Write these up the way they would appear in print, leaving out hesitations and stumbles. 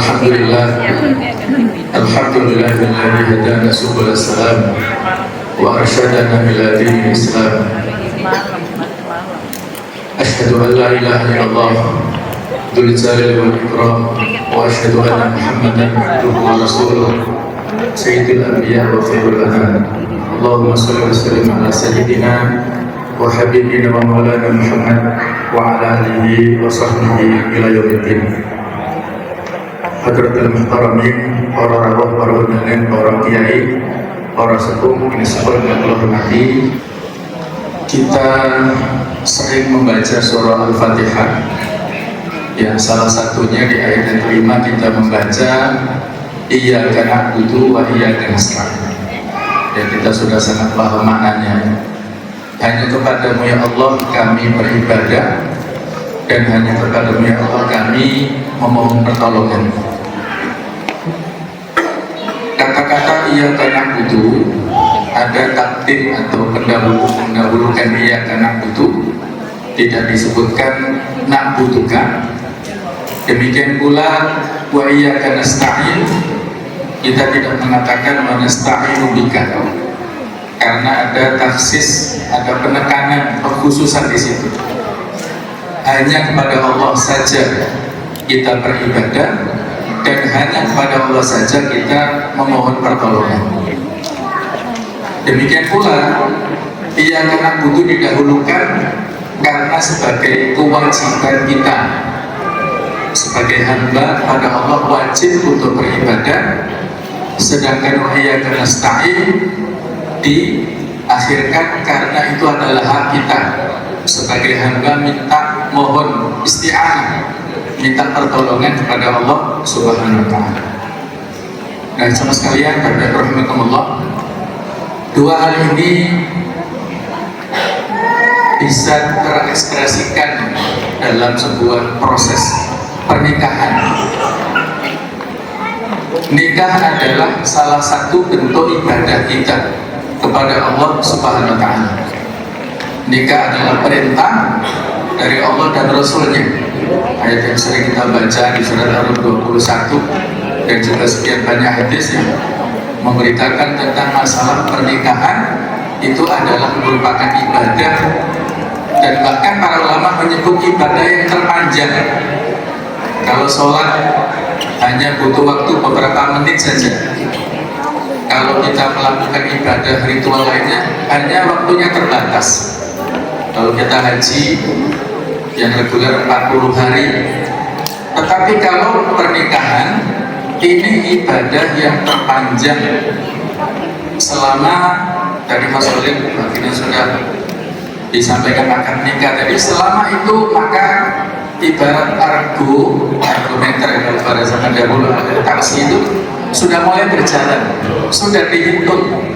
Alhamdulillah, alhamdulillahilladzi hadana subul salam wa arsyadana ila dinil Islam. Asyhadu an la ilaha illallah dzul jalali wal ikram wa asyhadu anna Muhammadan abduhu wa rasuluh sayyidul anbiya wa khairul anam. Allahumma shalli wa sallim ala sayyidina wa habibina wa maulana Muhammad wa ala alihi wa sahbihi ila yaumiddin. Hadratul muhtaramin, para rawuh, para undangan, para kiai, para sepuh, ini sepuluh yang Allah hormati. Kita sering membaca surah Al-Fatihah, yang salah satunya di ayat yang kelima kita membaca Iyyaka na'budu wa iyyaka nasta'in. Dan kita sudah sangat paham maknanya. Hanya kepadamu ya Allah kami beribadah, dan hanya kepadamu ya Allah kami memohon pertolongan. Kata-kata Iyyaka na'budu ada takdim atau pendahulukan Iyyaka na'budu, tidak disebutkan na'buduka. Demikian pula wa iyyaka nasta'in, kita tidak mengatakan wa nasta'inu bika, karena ada taksis, ada penekanan, pengkhususan di situ. Hanya kepada Allah saja kita beribadah, dan hanya kepada Allah saja kita memohon pertolongan. Demikian pula Iyyaka na'budu didahulukan karena sebagai kewajiban kita sebagai hamba pada Allah, wajib untuk beribadah. Sedangkan wa iyyaka nasta'in diakhirkan karena itu adalah hak kita sebagai hamba, minta mohon isti'anah, minta pertolongan kepada Allah Subhanahu wa ta'ala. Dan sama sekalian, rahimakumullah, dua hal ini bisa terekspresikan dalam sebuah proses pernikahan. Nikah adalah salah satu bentuk ibadah kita kepada Allah Subhanahu wa ta'ala. Nikah adalah perintah dari Allah dan Rasulnya. Ayat yang sering kita baca di surat Al-Rum 21 dan juga sekian banyak hadis yang memberitakan tentang masalah pernikahan itu adalah merupakan ibadah, dan bahkan para ulama menyebut ibadah yang terpanjang. Kalau sholat hanya butuh waktu beberapa menit saja. Kalau kita melakukan ibadah ritual lainnya hanya waktunya terbatas. Kalau kita haji yang reguler 40 hari. Tetapi kalau pernikahan ini ibadah yang terpanjang selama, tadi Mas Olim akhirnya sudah disampaikan akad nikah tadi, selama itu maka ibarat argumenter kalau pada zaman dahulu ada taksi itu sudah mulai berjalan, sudah dihitung,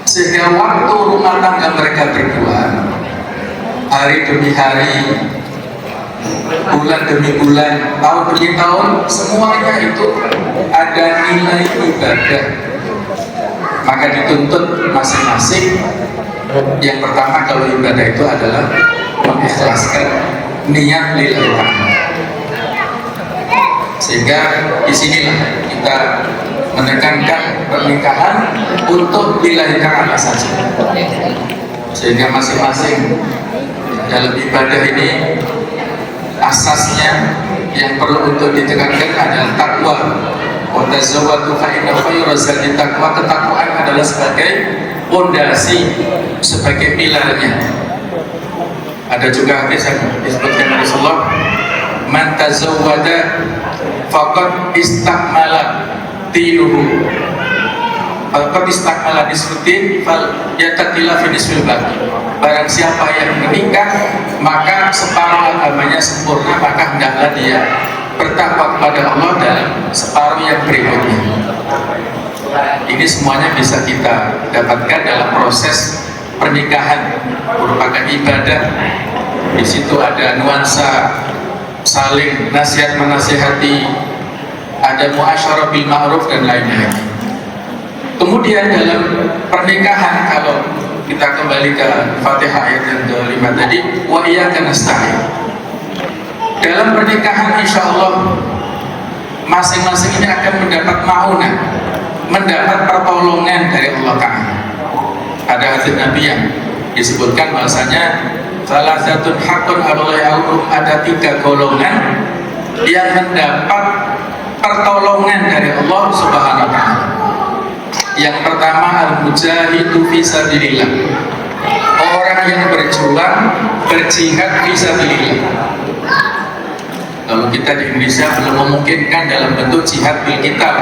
sehingga waktu rumah tangga mereka berdua hari demi hari, bulan demi bulan, tahun demi tahun, semuanya itu ada nilai ibadah. Maka dituntut masing-masing. Yang pertama kalau ibadah itu adalah mengikhlaskan niat lillahi ta'ala. Sehingga disinilah kita menekankan pernikahan untuk lillahi ta'ala saja. Sehingga masing-masing dalam ibadah ini asasnya yang perlu untuk ditekankan adalah takwa. Wa tazawwadu fa inna khairaz zadi taqwa. Ketakwaan adalah sebagai pondasi, sebagai pilarnya. Ada juga hadis yang disebutkan Rasulullah, man tazawwada faqad istakmala dinuhu. Faqad istakmala nisfuddin fal yattaqilla fi nisfil baqi. Barang siapa yang menikah maka separuh agamanya sempurna, maka hendaklah dia bertakwa kepada Allah dalam separuh yang berikutnya. Ini semuanya bisa kita dapatkan dalam proses pernikahan, merupakan ibadah. Di situ ada nuansa saling nasihat menasihati, ada muasyarah bil ma'ruf dan lain-lain. Kemudian dalam pernikahan, kalau kita kembali ke Fatihah ayat yang ke-5 tadi, wa iyyaka nasta'in. Dalam pernikahan insya Allah masing-masing ini akan mendapat ma'unah, mendapat pertolongan dari Allah Ta'ala. Ada hadis Nabi yang disebutkan bahasanya salah satu hakun ada 3 golongan yang mendapat pertolongan dari Allah Subhanahu wa Ta'ala. Yang pertama, al-mujahidu fi sabilillah, orang yang berjuang berjihad fi sabilillah. Kalau kita di Indonesia belum memungkinkan dalam bentuk jihad bil kitab,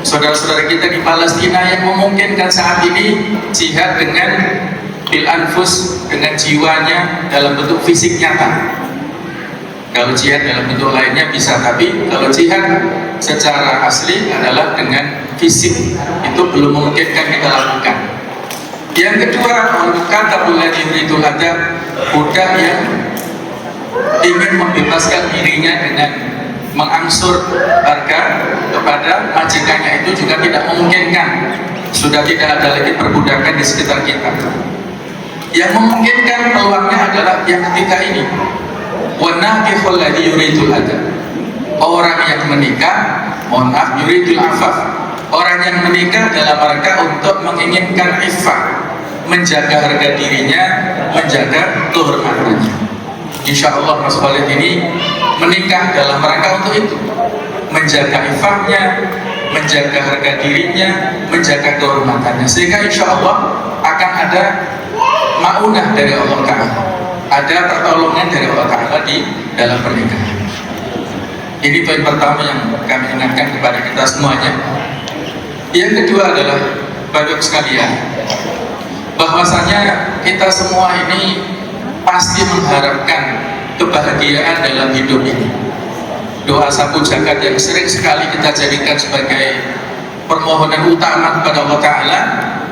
saudara-saudara kita di Palestina yang memungkinkan saat ini jihad dengan bil anfus, dengan jiwanya dalam bentuk fisik nyata. Kalau jihad dalam bentuk lainnya bisa, tapi kalau jihad secara asli adalah dengan fisik, itu belum memungkinkan kita lakukan. Yang kedua, kata bulan itu ada budak yang ingin membebaskan dirinya dengan mengangsur harga kepada majikannya, itu juga tidak memungkinkan. Sudah tidak ada lagi perbudakan di sekitar kita. Yang memungkinkan peluangnya adalah yang ketiga ini, wanakihul ladzi yuridul adab, orang yang menikah, mohon maaf, yuridul afaf, orang yang menikah dalam rangka untuk menginginkan iffah, menjaga harga dirinya, menjaga kehormatannya. Insya Allah Mas Khalid ini menikah dalam rangka untuk itu, menjaga iffahnya, menjaga harga dirinya, menjaga kehormatannya, sehingga insya Allah akan ada ma'unah dari Allah Ta'ala, ada pertolongan dari Allah Ta'ala di dalam pernikahan. Ini poin pertama yang kami ingatkan kepada kita semuanya. Yang kedua adalah Bapak sekalian, bahwasanya kita semua ini pasti mengharapkan kebahagiaan dalam hidup ini. Doa sapu jagat yang sering sekali kita jadikan sebagai permohonan utama kepada Allah Ta'ala,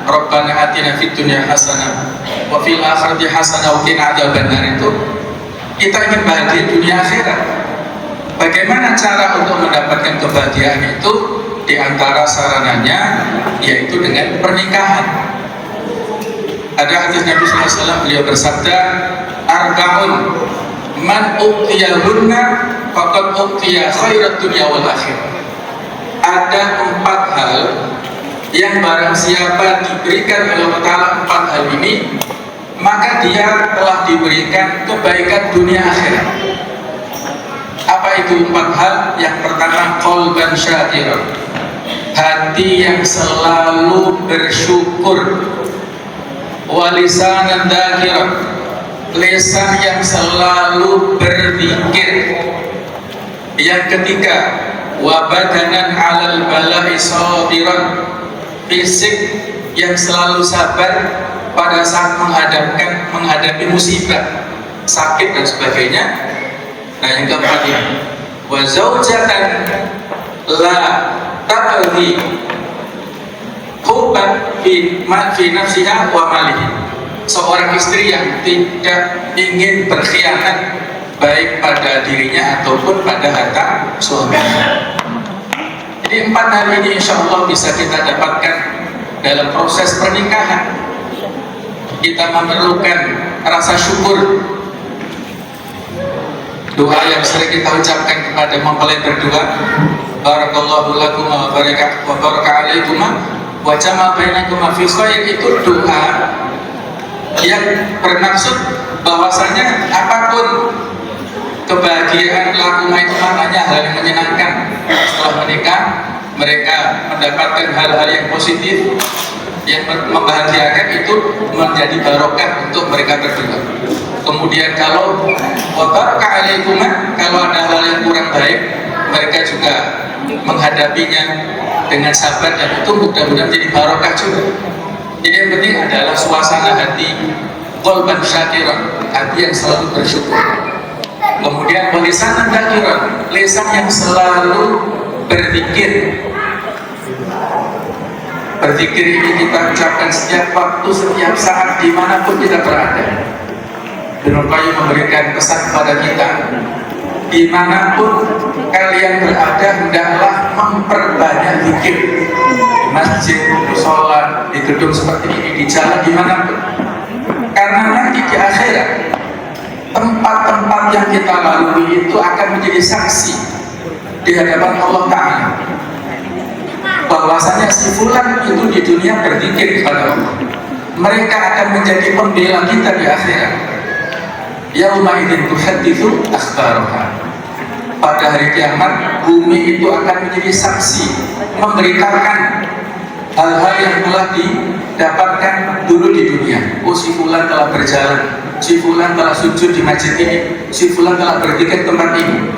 Rabbana atina fid dunya hasanah wa fil akhirati hasanah wa qina adzabannar, itu kita ingin bahagia dunia akhirat. Bagaimana cara untuk mendapatkan kebahagiaan itu? Di antara sarananya yaitu dengan pernikahan. Ada hadis Nabi SAW, beliau bersabda, arba'un man uqtiyahunna faqad uqtiya khairat dunya wal akhirah. Ada 4 hal yang barang siapa diberikan oleh Allah Ta'ala 4 hal ini, maka dia telah diberikan kebaikan dunia akhirat. Apa itu 4 hal? Yang pertama, qalban syakiran, hati yang selalu bersyukur, walisanan dzakiran, lisan yang selalu berzikir. Yang ketiga, wa badanan 'alal bala'i sabiran, fisik yang selalu sabar pada saat menghadapi musibah, sakit dan sebagainya. Nah, yang keempat ini, wa zaujatan la tabghi hubban fi nafsiha wa malihi, seorang istri yang tidak ingin berkhianat baik pada dirinya ataupun pada harta suaminya. Jadi 4 hal ini insya Allah bisa kita dapatkan dalam proses pernikahan. Kita memerlukan rasa syukur, doa yang sering kita ucapkan kepada mempelai berdua, barakallahu lakum wa baraka alaikum wa jama'a bainakum fi khair, itu doa yang bermaksud bahwasanya apapun kebahagiaan lakukan itu maknanya hal yang menyenangkan. Setelah menikah, mereka mendapatkan hal-hal yang positif yang membahagiakan, itu menjadi barokah untuk mereka berdua. Kemudian kalau wabarakah alaikumah, kalau ada hal yang kurang baik, mereka juga menghadapinya dengan sabar, dan itu mudah-mudahan menjadi barokah juga. Jadi yang penting adalah suasana hati qalban syakiran, hati yang selalu bersyukur. Kemudian lisan dzakiran, lisan yang selalu berzikir. Berzikir ini kita ucapkan setiap waktu, setiap saat, dimanapun kita berada. Ibnu Qayyim memberikan pesan kepada kita, dimanapun kalian berada, hendaklah memperbanyak zikir. Di masjid, di sholat, di gedung seperti ini, di jalan, dimanapun. Karena nanti di akhirat, tempat-tempat yang kita lalui itu akan menjadi saksi di hadapan Allah Ta'ala, bahwasanya si fulan itu di dunia berzikir kepada Allah, mereka akan menjadi pembela kita di akhirat. Yauma idzin tuhadditsu akhbaraha. Pada hari kiamat, bumi itu akan menjadi saksi, memberitakan hal-hal yang telah didapatkan dulu di dunia. Oh, si fulan telah berjalan, si fulan telah sujud di masjid ini, si fulan telah berzikir tempat ini.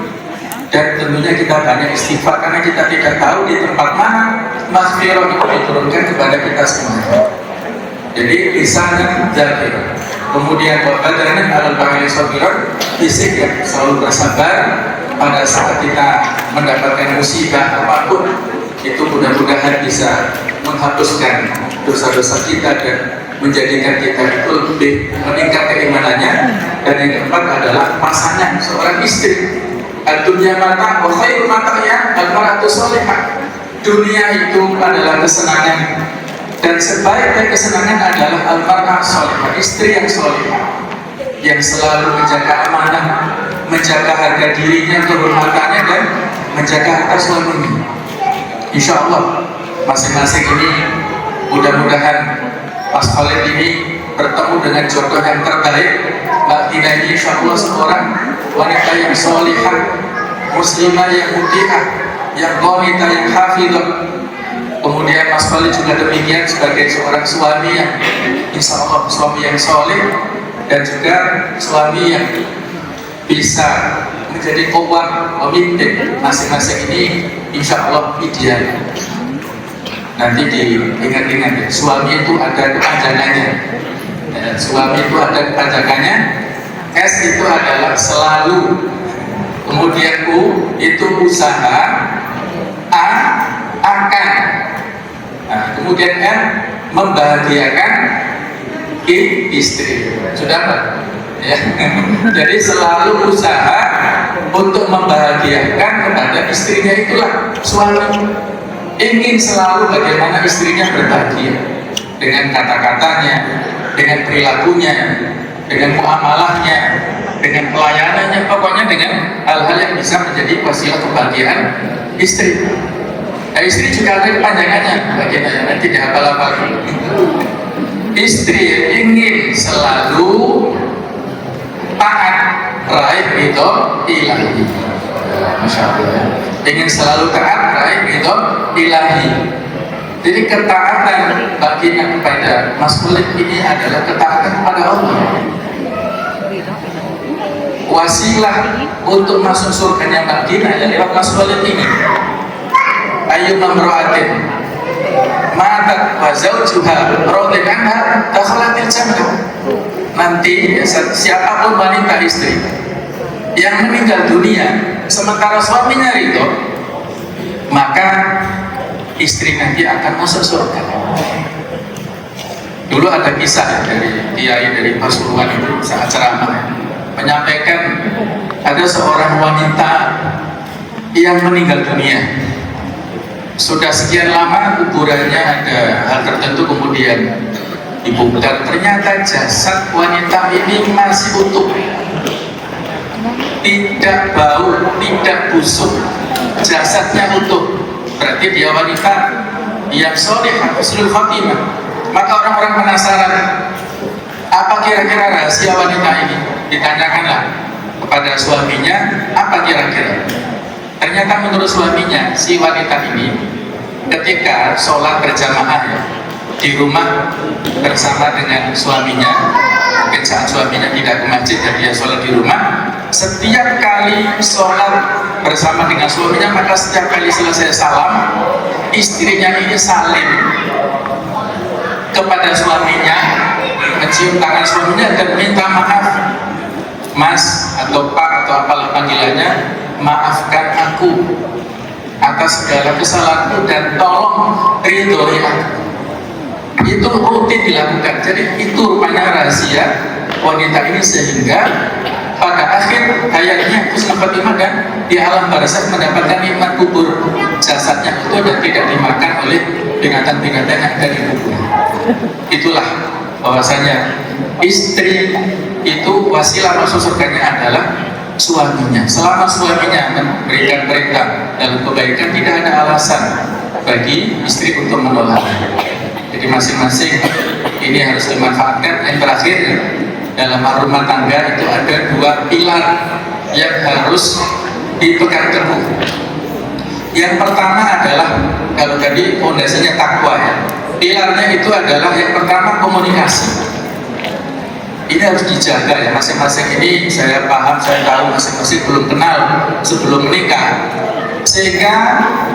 Dan tentunya kita banyak istighfar karena kita tidak tahu di tempat mana maghfirah itu diturunkan kepada kita semua. Jadi lisannya zakir, kemudian badannya alal ba'ili sabirun, fisik yang selalu bersabar pada saat kita mendapatkan musibah apapun. Itu mudah-mudahan bisa menghapuskan dosa-dosa kita dan menjadikan kita itu lebih meningkat keimanannya. Dan yang keempat adalah pasangan, seorang istri. Dunia mata, wa khairu mata'ya al-mar'atu sholihah. Dunia itu adalah kesenangan, dan sebaik-baik kesenangan adalah al-mar'ah sholihah, istri yang sholihah, yang selalu menjaga amanah, menjaga harga dirinya, kehormatannya, dan menjaga harta suaminya. Insya Allah masing-masing ini mudah-mudahan Mas Khalid ini bertemu dengan jodoh yang terbaik. Mbak Tina ini insya Allah seorang wanita yang sholihah, muslimah yang muti'ah, yang qanitah, yang hafidhah. Kemudian Mas Khalid juga demikian sebagai seorang suami yang insya Allah suami yang sholih, dan juga suami yang bisa menjadi qawwam, pemimpin. Masing-masing ini insya Allah ideal. Nanti diingat-ingat ya, suami itu ada kepanjangannya. Suami itu ada kepanjangannya. S itu adalah selalu, kemudian U itu usaha, A akan, nah, kemudian M membahagiakan, I istri. Sudah Pak? Ya. Jadi selalu usaha untuk membahagiakan kepada istrinya, itulah suami. Ingin selalu bagaimana istrinya berbahagia dengan kata-katanya, dengan perilakunya, dengan muamalahnya, dengan pelayanannya, pokoknya dengan hal-hal yang bisa menjadi wasilah kebahagiaan istri. Nah, istri juga ada kepanjangannya, bagaimana nanti dihafal-hafal. Istri ingin selalu taat, raih ridho ilahi. Masya Allah. Ingin selalu taat, raih ridho ilahi. Jadi ketaatan baginya kepada Mas Khalid ini adalah ketaatan kepada Allah. Wasilah untuk masuk surganya Mbak Dina ya lewat Mas Khalid ini. Ayu mamra'atin matat wa zawjuha radin anha dakhalatil jannah. Nanti siapapun wanita istri yang meninggal dunia sementara suaminya ridho, maka istri nanti akan masuk surga. Dulu ada kisah dari kiai dari Pasuruan itu saat ceramah menyampaikan ada seorang wanita yang meninggal dunia. Sudah sekian lama kuburannya ada hal tertentu, kemudian dibongkar, ternyata jasad wanita ini masih utuh, tidak bau, tidak busuk, jasadnya utuh. Berarti dia wanita yang soleh, husnul khatimah. Maka orang-orang penasaran, apa kira-kira rahasia wanita ini? Ditanyakanlah kepada suaminya, apa kira-kira? Ternyata menurut suaminya, si wanita ini ketika sholat berjamaah ya, di rumah bersama dengan suaminya, mungkin saat suaminya tidak ke masjid dan dia sholat di rumah, setiap kali sholat bersama dengan suaminya, maka setiap kali selesai salam, istrinya ini salim kepada suaminya, mencium tangan suaminya dan minta maaf, Mas atau Pak atau apalah panggilannya, maafkan aku atas segala kesalahanku dan tolong ridhoi aku. Itu rutin dilakukan. Jadi itu rupanya rahasia wanita ini, sehingga pada akhir hayatnya husnul khatimah dan di alam barzakh mendapatkan nikmat kubur. Jasadnya itu dan tidak dimakan oleh binatang-binatang yang ada di kubur. Itulah bahwasanya istri itu wasilah masuk surganya adalah suaminya. Selama suaminya memberikan perintah dalam kebaikan, tidak ada alasan bagi istri untuk menolak. Jadi masing-masing ini harus dimanfaatkan. Yang terakhir, dalam rumah tangga itu ada dua pilar yang harus dipegang teguh. Yang pertama adalah, kalau tadi fondasinya takwa ya, pilarnya itu adalah yang pertama komunikasi. Ini harus dijaga ya, masing-masing ini saya paham, saya tahu masing-masing belum kenal sebelum menikah, sehingga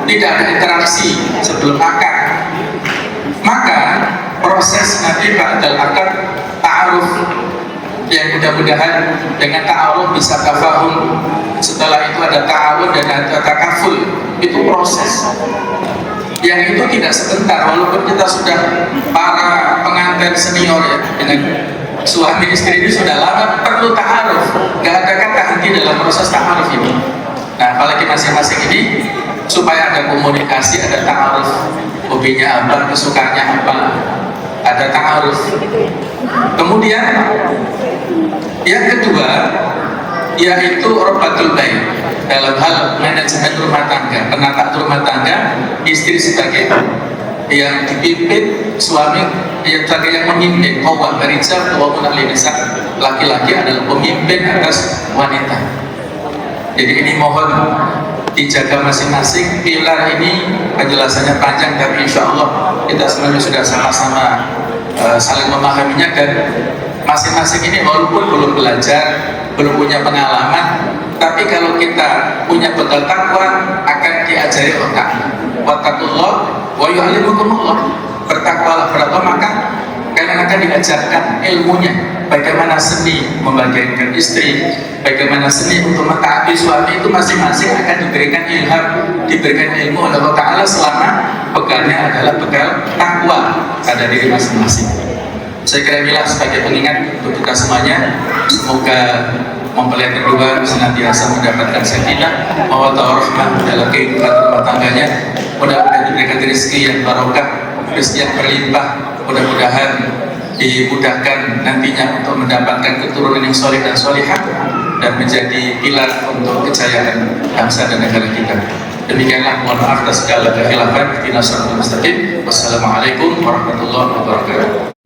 tidak ada interaksi sebelum akad. Maka proses nanti ba'dal akad ta'aruf, yang mudah-mudahan dengan ta'aruf bisa tafahum, setelah itu ada ta'awun dan ada takaful. Itu proses yang itu tidak sebentar, walaupun kita sudah para pengantin senior ya, dengan suami istri ini sudah lama, perlu ta'aruf. Gak ada kata henti dalam proses ta'aruf ini. Nah, apalagi masing-masing ini supaya ada komunikasi, ada ta'aruf. Hobinya apa, kesukaannya apa, ada ta'aruf. Kemudian yang kedua yaitu robatul bait, dalam hal manajemen rumah tangga, penata rumah tangga, istri sebagai yang dipimpin, suami yang sebagai yang memimpin. Qawwam ar-rijal qawwamun 'alan nisa, laki-laki adalah pemimpin atas wanita. Jadi ini mohon dijaga masing-masing pilar ini. Penjelasannya panjang, tapi insya Allah kita semuanya sudah sama-sama saling memahaminya, dan masing-masing ini walaupun belum belajar, belum punya pengalaman, tapi kalau kita punya bekal takwa akan diajari otak. Wattaqullah wa yu'allimukumullah. Bertakwalah berapa, maka kalian akan diajarkan ilmunya, bagaimana seni membagikan istri, bagaimana seni untuk mentaati suami. Itu masing-masing akan diberikan ilham, diberikan ilmu oleh Allah Ta'ala selama bekalnya adalah bekal takwa pada diri masing-masing. Saya kira inilah sebagai pengingat untuk kita semuanya. Semoga mempelai kedua senantiasa mendapatkan sakinah, mawaddah warahmah dalam kehidupan rumah tangganya. Mudah-mudahan diberikan rezeki yang barokah, rezeki yang berlimpah. Mudah-mudahan dimudahkan nantinya untuk mendapatkan keturunan yang soleh dan solihah, dan menjadi pilar untuk kejayaan bangsa dan negara kita. Demikianlah, mohon maaf atas segala kekhilafan. Wassalamualaikum warahmatullahi wabarakatuh.